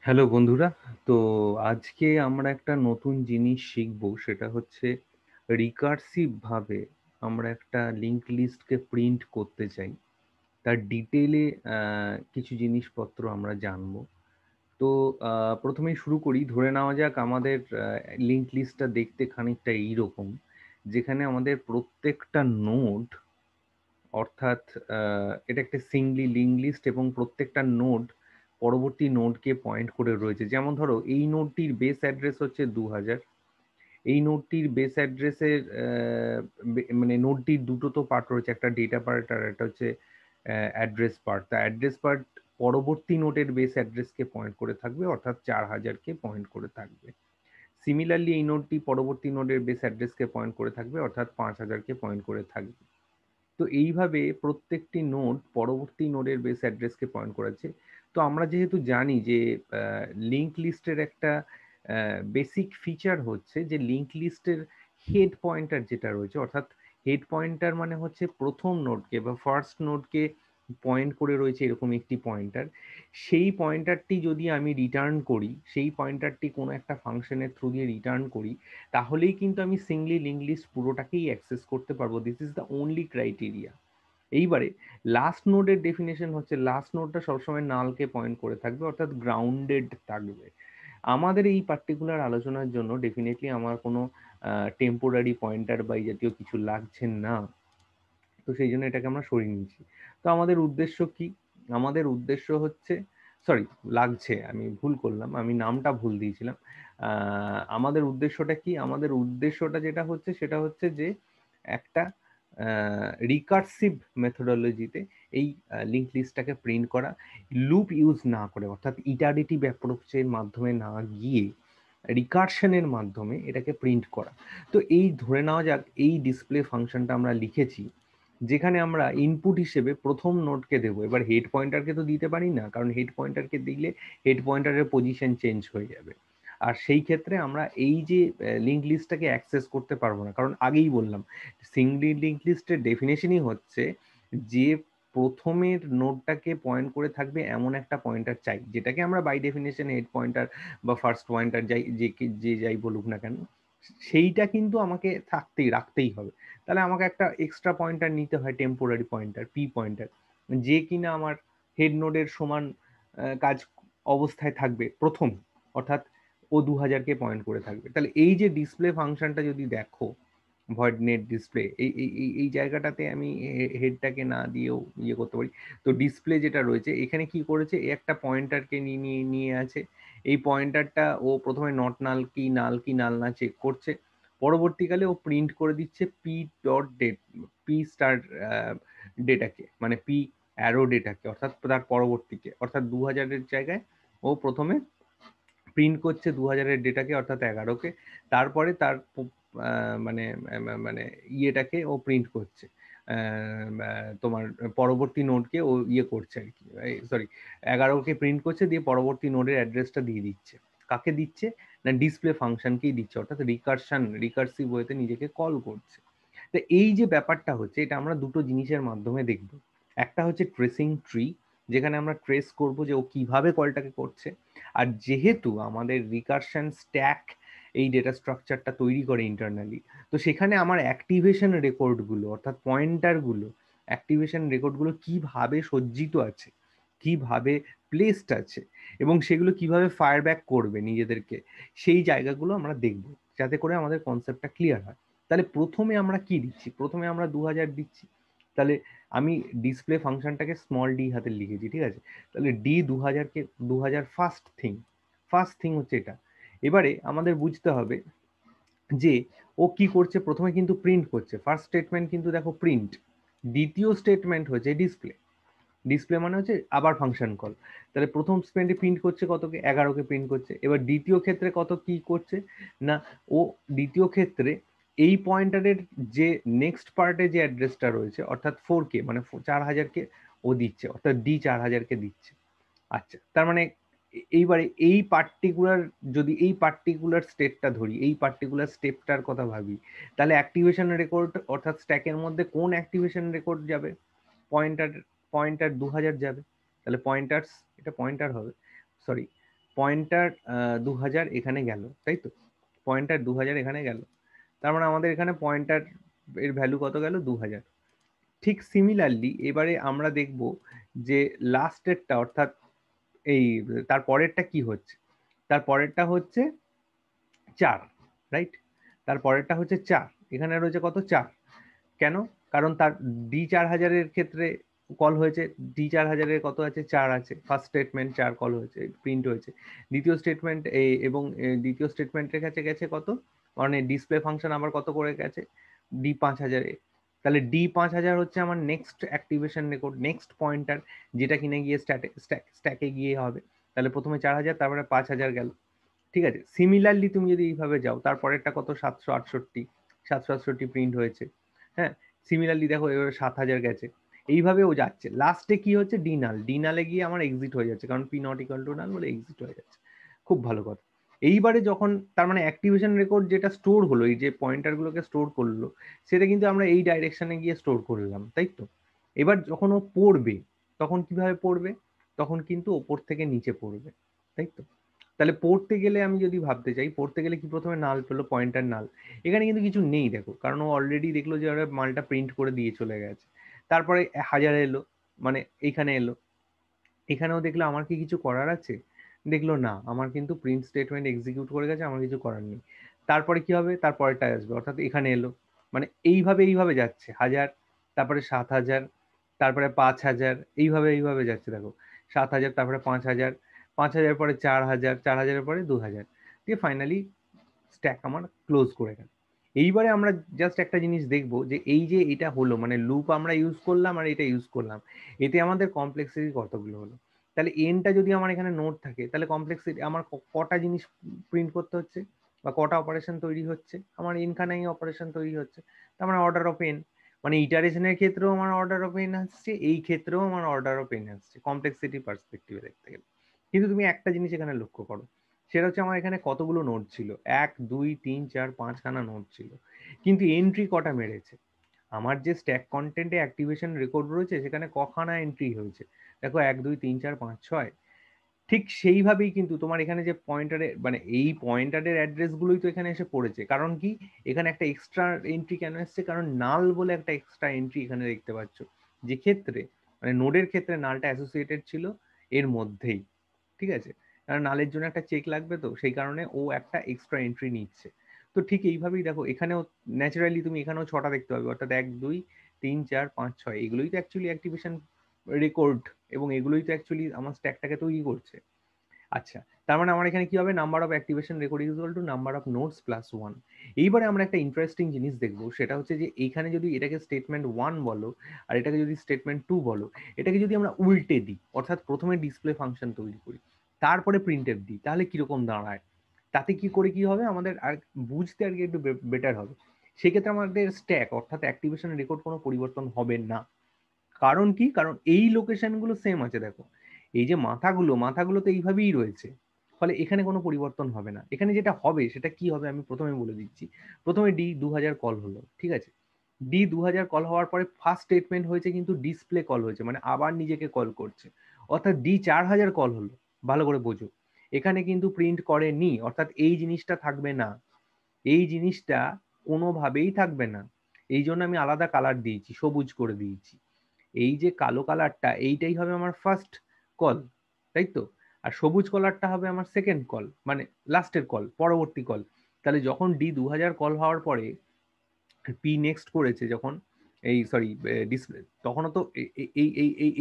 Hello বন্ধুরা। তো আজকে আমরা একটা নতুন জিনিস শিখবো, সেটা হচ্ছে রিকার্সিভ ভাবে আমরা একটা লিংক লিস্টকে প্রিন্ট করতে চাই। তার ডিটেলে কিছু জিনিসপত্র আমরা জানবো। তো প্রথমেই শুরু করি। ধরে নেওয়া যাক আমাদের লিংক লিস্টটা দেখতে খানিকটা এইরকম, যেখানে আমাদের প্রত্যেকটা নোড, অর্থাৎ এটা একটা সিঙ্গলি লিঙ্ক লিস্ট এবং প্রত্যেকটা নোড পরবর্তী নোডকে পয়েন্ট করে রয়েছে। যেমন ধরো এই নোডটির বেস অ্যাড্রেস হচ্ছে 2000। এই নোডটির বেস অ্যাড্রেসের মানে নোডটির দুটো তো পার্ট রয়েছে, একটা ডেটা পার্ট আর একটা হচ্ছে অ্যাড্রেস পার্ট। তা অ্যাড্রেস পার্ট পরবর্তী নোডের বেস অ্যাড্রেসকে পয়েন্ট করে থাকবে, অর্থাৎ 4000কে পয়েন্ট করে থাকবে। সিমিলারলি এই নোডটি পরবর্তী নোডের বেস অ্যাড্রেসকে পয়েন্ট করে থাকবে, অর্থাৎ 5000কে পয়েন্ট করে থাকবে। তো এইভাবে প্রত্যেকটি নোড পরবর্তী নোডের বেস অ্যাড্রেসকে পয়েন্ট করাচ্ছে। তো আমরা যেহেতু জানি যে লিংক লিস্টের একটা বেসিক ফিচার হচ্ছে যে লিংক লিস্টের হেড পয়েন্টার যেটা রয়েছে, অর্থাৎ হেড পয়েন্টার মানে হচ্ছে প্রথম নোডকে বা ফার্স্ট নোডকে পয়েন্ট করে রয়েছে এরকম একটি পয়েন্টার। সেই পয়েন্টারটি যদি আমি রিটার্ন করি, সেই পয়েন্টারটি কোনো একটা ফাংশনের থ্রু দিয়ে রিটার্ন করি, তাহলেই কিন্তু আমি সিঙ্গলি লিঙ্ক লিস্ট পুরোটাকেই অ্যাক্সেস করতে পারবো। This is the only criteria. এইবারে লাস্ট নোডের ডেফিনেশন হচ্ছে লাস্ট নোডটা সবসময় নালকে পয়েন্ট করে থাকবে, অর্থাৎ গ্রাউন্ডেড থাকবে। আমাদের এই পার্টিকুলার আলোচনার জন্য ডেফিনেটলি আমার কোনো টেম্পোরারি পয়েন্টার বা এই জাতীয় কিছু লাগছে না। তো সেই জন্য এটাকে আমরা সরিয়ে নিয়েছি। তো আমাদের উদ্দেশ্য কি? আমাদের উদ্দেশ্য হচ্ছে, সরি, লাগছে, আমি ভুল করলাম, আমি নামটা ভুল দিয়েছিলাম। আমাদের উদ্দেশ্যটা কি? আমাদের উদ্দেশ্যটা যেটা হচ্ছে সেটা হচ্ছে যে একটা রিকার্সিভ মেথোডোলজিতে এই লিঙ্ক লিস্টটাকে প্রিন্ট করা, লুপ ইউজ না করে, অর্থাৎ ইটারেটিভ অ্যাপ্রোচের মাধ্যমে না গিয়ে রিকার্শনের মাধ্যমে এটাকে প্রিন্ট করা। তো এই ধরে নেওয়া যাক এই ডিসপ্লে ফাংশনটা আমরা লিখেছি, যেখানে আমরা ইনপুট হিসেবে প্রথম নোডকে দেবো। এবার হেড পয়েন্টারকে তো দিতে পারি না, কারণ হেড পয়েন্টারকে দিলে হেড পয়েন্টারের পজিশন চেঞ্জ হয়ে যাবে। আর সেই ক্ষেত্রে আমরা এই যে লিঙ্ক লিস্টটাকে অ্যাক্সেস করতে পারবো না, কারণ আগেই বললাম সিঙ্গলি লিঙ্ক লিস্টের ডেফিনেশনই হচ্ছে যে প্রথমের নোডটাকে পয়েন্ট করে থাকবে এমন একটা পয়েন্টার চাই, যেটাকে আমরা বাই ডেফিনেশন হেড পয়েন্টার বা ফার্স্ট পয়েন্টার যাই, যে যাই বলুক না কেন, সেইটা কিন্তু আমাকে রাখতেই হবে। তাহলে আমাকে একটা এক্সট্রা পয়েন্টার নিতে হয়, টেম্পোরারি পয়েন্টার, পি পয়েন্টার, যে কিনা আমার হেড নোডের সমান কাজ অবস্থায় থাকবে প্রথম, অর্থাৎ ও 2000কে পয়েন্ট করে থাকবে। তাহলে এই যে ডিসপ্লে ফাংশনটা যদি দেখো, ভয়েড নেট ডিসপ্লে, এই জায়গাটাতে আমি হেডটাকে না দিয়েও ইয়ে করতে পারি। তো ডিসপ্লে যেটা রয়েছে এখানে কি করেছে, এ একটা পয়েন্টারকে নিয়ে নিয়ে নিয়ে আছে। এই পয়েন্টারটা ও প্রথমে নট নাল কি নাল কি নাল না চেক করছে, পরবর্তীকালে ও প্রিন্ট করে দিচ্ছে P dot date, P star ডেটাকে, মানে পি অ্যারো ডেটাকে, অর্থাৎ তার পরবর্তীকে, অর্থাৎ 2000-এর জায়গায় ও প্রথমে প্রিন্ট করছে 2000-এর ডেটাকে, অর্থাৎ 11কে। তারপরে তার মানে মানে ইয়েটাকে ও প্রিন্ট করছে, তোমার পরবর্তী নোডকে ও ইয়ে করছে আর কি, সরি, 11কে প্রিন্ট করছে, দিয়ে পরবর্তী নোডের অ্যাড্রেসটা দিয়ে দিচ্ছে। কাকে দিচ্ছে? না ডিসপ্লে ফাংশনকেই দিচ্ছে, অর্থাৎ রিকার্সিভ ওয়েতে নিজেকে কল করছে। তো এই যে ব্যাপারটা হচ্ছে, এটা আমরা দুটো জিনিসের মাধ্যমে দেখব। একটা হচ্ছে ট্রেসিং ট্রি, যেখানে আমরা ট্রেস করব যে ও কিভাবে কলটাকে করছে। আর যেহেতু আমাদের রিকারশন স্ট্যাক এই ডেটা স্ট্রাকচারটা তৈরি করে ইন্টারনালি, তো সেখানে আমার অ্যাক্টিভেশন রেকর্ডগুলো, অর্থাৎ পয়েন্টারগুলো, অ্যাক্টিভেশন রেকর্ডগুলো কিভাবে সজ্জিত আছে, কিভাবে প্লেসড আছে, এবং সেগুলো কিভাবে ফায়ার ব্যাক করবে নিজেদেরকে, সেই জায়গাগুলো আমরা দেখব, যাতে করে আমাদের কনসেপ্টটা ক্লিয়ার হয়। তাহলে প্রথমে আমরা কি দিচ্ছি? প্রথমে আমরা 2000 দিচ্ছি। তাহলে আমি ডিসপ্লে ফাংশনটাকে স্মল ডি হাতে লিখেছি, ঠিক আছে? তাহলে ডি 2000কে, 2000 ফার্স্ট থিং হচ্ছে এটা। এবারে আমাদের বুঝতে হবে যে ও কি করছে। প্রথমে কিন্তু প্রিন্ট করছে, ফার্স্ট স্টেটমেন্ট কিন্তু দেখো প্রিন্ট। দ্বিতীয় স্টেটমেন্ট হচ্ছে ডিসপ্লে। ডিসপ্লে মানে হচ্ছে আবার ফাংশন কল। তাহলে প্রথম স্টেটমেন্টে প্রিন্ট করছে কতকে? 11কে প্রিন্ট করছে। এবার দ্বিতীয় ক্ষেত্রে কত কি করছে না, ও দ্বিতীয় ক্ষেত্রে এই পয়েন্টারের যে নেক্সট পার্টে যে অ্যাড্রেসটা রয়েছে, অর্থাৎ 4কে মানে 4000কে ও দিচ্ছে, অর্থাৎ ডি 4000কে দিচ্ছে। আচ্ছা, তার মানে এইবারে এই পার্টিকুলার, যদি এই পার্টিকুলার স্টেটটা ধরি, এই পার্টিকুলার স্টেপটার কথা ভাবি, তাহলে অ্যাক্টিভেশন রেকর্ড, অর্থাৎ স্ট্যাকের মধ্যে কোন অ্যাক্টিভেশন রেকর্ড যাবে? পয়েন্টার, পয়েন্টার 2000 যাবে। তাহলে পয়েন্টার্স, এটা পয়েন্টার হবে, সরি, পয়েন্টার 2000 এখানে গেল, তাই তো? পয়েন্টার 2000 এখানে গেল, তার মানে আমাদের এখানে পয়েন্টার এর ভ্যালু কত গেল? 2000। ঠিক সিমিলারলি এবারে আমরা দেখব যে লাস্টেরটা, অর্থাৎ এই তার পরেরটা কি হচ্ছে। তার পরেরটা হচ্ছে 4, রাইট? তার পরেরটা হচ্ছে 4, এখানে রয়েছে কত? 4। কেন? কারণ তার D4000-এর ক্ষেত্রে কল হয়েছে, D4000-এর কত আছে? 4 আছে। ফার্স্ট স্টেটমেন্ট 4 কল হয়েছে, প্রিন্ট হয়েছে। দ্বিতীয় স্টেটমেন্ট এবং দ্বিতীয় স্টেটমেন্টের কাছে গেছে কত? মানে ডিসপ্লে ফাংশন আবার কত করে গেছে? D5000-এ। তাহলে D5000 হচ্ছে আমার next activation record, next pointer, যেটা কিনে গিয়ে স্ট্যাকে গিয়ে হবে। তাহলে প্রথমে 4000, তারপরে 5000 গেল। ঠিক আছে? সিমিলারলি তুমি যদি এইভাবে যাও, তারপরেরটা কত? 768, 768 প্রিন্ট হয়েছে। হ্যাঁ, সিমিলারলি দেখো এবার 7000 গেছে। এইভাবে ও যাচ্ছে, লাস্টে কি হচ্ছে? ডিনাল, ডিনালে গিয়ে আমার এক্সিট হয়ে যাচ্ছে, কারণ পি নট ইকুয়াল টু নাল বলে এক্সিট হয়ে যাচ্ছে। খুব ভালো কথা। এইবারে যখন তার মানে অ্যাক্টিভেশন রেকর্ড যেটা স্টোর হলো, এই যে পয়েন্টার গুলোকে স্টোর করলো, সেটা কিন্তু আমরা এই ডাইরেকশনে গিয়ে স্টোর করলাম, তাই তো? এবার যখন ও পড়বে, তখন কিভাবে পড়বে? তখন কিন্তু ওপর থেকে নিচে পড়বে, তাই তো? তাহলে পড়তে গেলে আমি যদি ভাবতে চাই, পড়তে গেলে কি প্রথমে নাল পেলো, পয়েন্টার নাল। এখানে কিন্তু কিছু নেই দেখো, কারণ ও অলরেডি দেখলো যে ওরা মালটা প্রিন্ট করে দিয়ে চলে গেছে। তারপরে 1000 এলো, মানে এইখানে এলো, এখানেও দেখলো আমার কি কিছু করার আছে? দেখলো না, আমার কিন্তু প্রিন্ট স্টেটমেন্ট এক্সিকিউট করে গেছে, আমার কিছু করার নেই। তারপরে কি হবে? তারপরেটা আসবে, অর্থাৎ এখানে এলো, মানে এইভাবে এইভাবে যাচ্ছে 1000, তারপরে 7000, তারপরে 5000, এইভাবে এইভাবে যাচ্ছে দেখো। 7000, তারপরে 5000, 5000 পরে 4000, 4000-এর পরে 2000, দিয়ে ফাইনালি স্ট্যাক আমার ক্লোজ করে গেল। এইবারে আমরা জাস্ট একটা জিনিস দেখবো যে এই যে এটা হলো, মানে লুপ আমরা ইউজ করলাম আর এটা ইউজ করলাম, এতে আমাদের কমপ্লেক্সিটি কতগুলো হলো। তাহলে এনটা যদি আমার এখানে নোড থাকে, তাহলে কমপ্লেক্সিটি আমার কটা জিনিস প্রিন্ট করতে হচ্ছে, বা কটা অপারেশন তৈরি হচ্ছে? আমার এনখানাই অপারেশন তৈরি হচ্ছে, তার মানে অর্ডার অফ এন। মানে ইটারেশনের ক্ষেত্রেও আমার অর্ডার অফ এন আসছে, এই ক্ষেত্রেও আমার অর্ডার অফ এন আসছে, কমপ্লেক্সিটি পার্সপেক্টিভে দেখতে গেলে। কিন্তু তুমি একটা জিনিস এখানে লক্ষ্য করো, সেটা হচ্ছে আমার এখানে কতগুলো নোড ছিল? 1 2 3 4 5খানা নোড ছিল, কিন্তু এন্ট্রি কটা মেরেছে? আমার যে স্ট্যাক কন্টেন্টে অ্যাক্টিভেশন রেকর্ড রয়েছে, সেখানে কখানা এন্ট্রি হয়েছে? দেখো 1 2 3 4 5 6। ঠিক সেইভাবেই কিন্তু তোমার এখানে যে পয়েন্টারে, মানে এই পয়েন্টারের অ্যাড্রেস গুলোই তো এখানে এসে পড়েছে। কারণ কি? এখানে একটা এক্সট্রা এন্ট্রি কেন এসছে? কারণ নাল বলে একটা এক্সট্রা এন্ট্রি এখানে দেখতে পাচ্ছ, যে ক্ষেত্রে মানে নোডের ক্ষেত্রে নালটা অ্যাসোসিয়েটেড ছিল এর মধ্যেই। ঠিক আছে? কারণ নালের জন্য একটা চেক লাগবে, তো সেই কারণে ও একটা এক্সট্রা এন্ট্রি নিচ্ছে। তো ঠিক এইভাবেই দেখো এখানেও ন্যাচারালি তুমি এখানেও 6টা দেখতে পাবে, অর্থাৎ 1 2 3 4 5 6, এগুলোই তো অ্যাকচুয়ালি অ্যাক্টিভেশন রেকর্ড, এবং এগুলোই তো অ্যাকচুয়ালি আমার স্ট্যাকটাকে তৈরি করছে। আচ্ছা, তার মানে আমার এখানে কি হবে? Number of activation record equal to number of nodes plus 1। এইবারে আমরা একটা ইন্টারেস্টিং জিনিস দেখবো, সেটা হচ্ছে যে এইখানে যদি এটাকে স্টেটমেন্ট 1 বলো, আর এটাকে যদি স্টেটমেন্ট 2 বলো, এটাকে যদি আমরা উল্টে দিই, অর্থাৎ প্রথমে ডিসপ্লে ফাংশন তৈরি করি, তারপরে প্রিন্টএফ দিই, তাহলে কিরকম দাঁড়ায়? তাতে কি করে কি হবে আমাদের আর বুঝতে আর কি একটু বেটার হবে। সেক্ষেত্রে আমাদের স্ট্যাক, অর্থাৎ অ্যাক্টিভেশন রেকর্ড কোনো পরিবর্তন হবে না। কারণ কি? কারণ এই লোকেশনগুলো সেম আছে দেখো, এই যে মাথাগুলো, মাথাগুলো তো এইভাবেই রয়েছে, ফলে এখানে কোনো পরিবর্তন হবে না। এখানে যেটা হবে সেটা কি হবে আমি প্রথমে বলে দিচ্ছি। প্রথমে D2000 কল হলো, ঠিক আছে? D2000 কল হওয়ার পরে ফার্স্ট স্টেটমেন্ট হয়েছে কিন্তু ডিসপ্লে কল হয়েছে, মানে আবার নিজেকে কল করছে। অর্থাৎ D4000 কল হলো, ভালো করে বোঝো। এখানে কিন্তু প্রিন্ট করেনি, অর্থাৎ এই জিনিসটা থাকবে না, এই জিনিসটা কোনোভাবেই থাকবে না। এই জন্য আমি আলাদা কালার দিয়েছি, সবুজ করে দিয়েছি। এই যে কালো কালারটা, এইটাই হবে আমার ফার্স্ট কল, তাই তো? আর সবুজ কলারটা হবে আমার সেকেন্ড কল, মানে লাস্টের কল, পরবর্তী কল। তাহলে যখন D2000 কল হওয়ার পরে পি নেক্সট করেছে, যখন এই সরি ডিসপ্লে, তখনও তো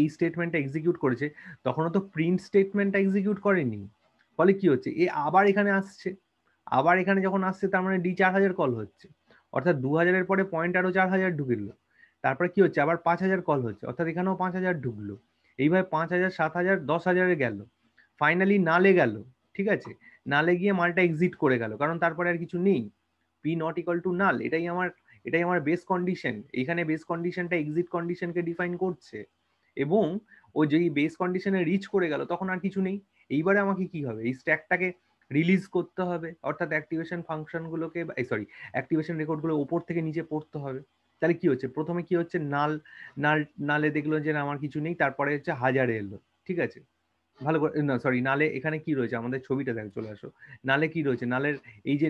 এই স্টেটমেন্টটা এক্সিকিউট করেছে, তখনও তো প্রিন্ট স্টেটমেন্টটা এক্সিকিউট করেনি। ফলে কি হচ্ছে? এ আবার এখানে আসছে, আবার এখানে যখন আসছে, তার মানে D4000 কল হচ্ছে, অর্থাৎ 2000-এর পরে পয়েন্ট আরো 4000 ঢুকিল। তারপরে কি হচ্ছে? আবার 5000 কল হচ্ছে, অর্থাৎ এখানেও 5000 ঢুকলো। এইভাবে 5000 7000 10,000-এ গেল, ফাইনালি নালে গেল। ঠিক আছে? নালে গিয়ে মালটা এক্সিট করে গেল, কারণ তারপরে আর কিছু নেই। পি নট ইকুয়াল টু নাল, এটাই আমার বেস কন্ডিশন। এইখানে বেস কন্ডিশনটা এক্সিট কন্ডিশনকে ডিফাইন করছে, এবং ও যেই বেস কন্ডিশনে রিচ করে গেল, তখন আর কিছু নেই। এইবারে আমাকে কি হবে? এই স্ট্যাকটাকে রিলিজ করতে হবে, অর্থাৎ অ্যাক্টিভেশন ফাংশন গুলোকে, সরি, অ্যাক্টিভেশন রেকর্ড গুলো উপর থেকে নিচে পড়তে হবে। তাহলে কি হচ্ছে? প্রথমে কি হচ্ছে? নাল নাল নালে দেখলো যে না আমার কিছু নেই, তারপরে হচ্ছে 1000 এলো, ঠিক আছে? ভালো করে না, সরি, নালে এখানে কি রয়েছে আমাদের ছবিটা দেখো, চলে আসো। নালে কি রয়েছে, নালের এই যে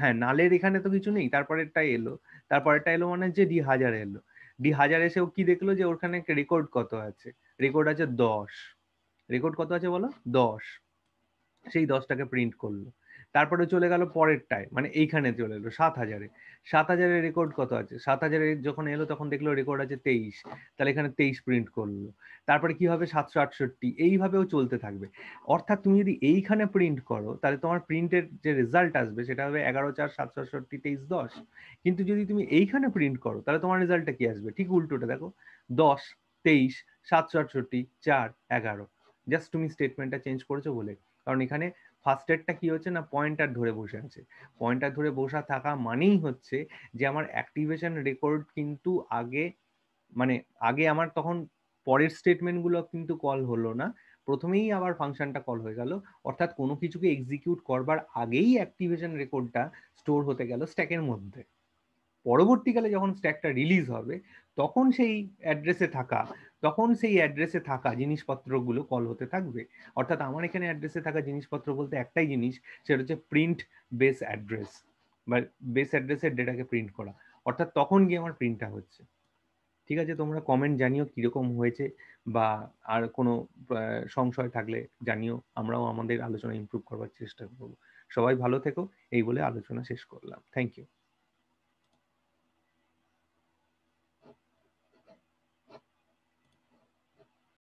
হ্যাঁ, নালের এখানে তো কিছু নেই, তারপরেরটা এলো, তারপরেরটা এলো মানে যে ডি 1000 এলো। ডি 1000 এসেও কি দেখলো যে ওখানে রেকর্ড কত আছে, রেকর্ড আছে 10। রেকর্ড কত আছে বলো, 10। সেই 10টাকে প্রিন্ট করলো। তারপরে চলে গেল পরেরটায়, মানে এইখানে চলে এলো 7,000-এ। 7,000-এর রেকর্ড কত আছে, 7,000-এ যখন এলো তখন দেখলো রেকর্ড আছে 23, তাহলে এখানে 23 প্রিন্ট করলো। তারপরে কি হবে, 768, এইভাবেও চলতে থাকবে। অর্থাৎ তুমি যদি এইখানে প্রিন্ট করো তাহলে তোমার প্রিন্টের যে রেজাল্ট আসবে সেটা হবে 11, 4, 768, 23, 10। কিন্তু যদি তুমি এইখানে প্রিন্ট করো তাহলে তোমার রেজাল্টটা কি আসবে, ঠিক উল্টোটা দেখো, 10, 23, 768, 4, 11। জাস্ট তুমি স্টেটমেন্টটা চেঞ্জ করেছো বলে। কারণ এখানে ফার্স্ট এডটা কি হচ্ছে না, পয়েন্টার ধরে বসে আছে। পয়েন্টার ধরে বসা থাকা মানেই হচ্ছে যে আমার অ্যাক্টিভেশন রেকর্ড কিন্তু আগে, মানে আগে আমার তখন পরের স্টেটমেন্ট গুলো কিন্তু কল হলো না, প্রথমেই আবার ফাংশনটা কল হয়ে গেল। অর্থাৎ কোনো কিছুকে এক্সিকিউট করবার আগেই অ্যাক্টিভেশন রেকর্ডটা স্টোর হতে গেল স্ট্যাকের মধ্যে। পরবর্তীকালে যখন স্ট্যাকটা রিলিজ হবে তখন সেই অ্যাড্রেসে থাকা, তখন সেই অ্যাড্রেসে থাকা জিনিসপত্রগুলো কল হতে থাকবে। অর্থাৎ আমার এখানে অ্যাড্রেসে থাকা জিনিসপত্র বলতে একটাই জিনিস, সেটা হচ্ছে প্রিন্ট বেস অ্যাড্রেস, বা বেস অ্যাড্রেসের ডেটাকে প্রিন্ট করা। অর্থাৎ তখন গিয়ে আমার প্রিন্টটা হচ্ছে। ঠিক আছে, তোমরা কমেন্ট জানিও কিরকম হয়েছে, বা আর কোনো সংশয় থাকলে জানিও, আমরাও আমাদের আলোচনা ইমপ্রুভ করবার চেষ্টা করবো। সবাই ভালো থেকো, এই বলে আলোচনা শেষ করলাম। Thank you.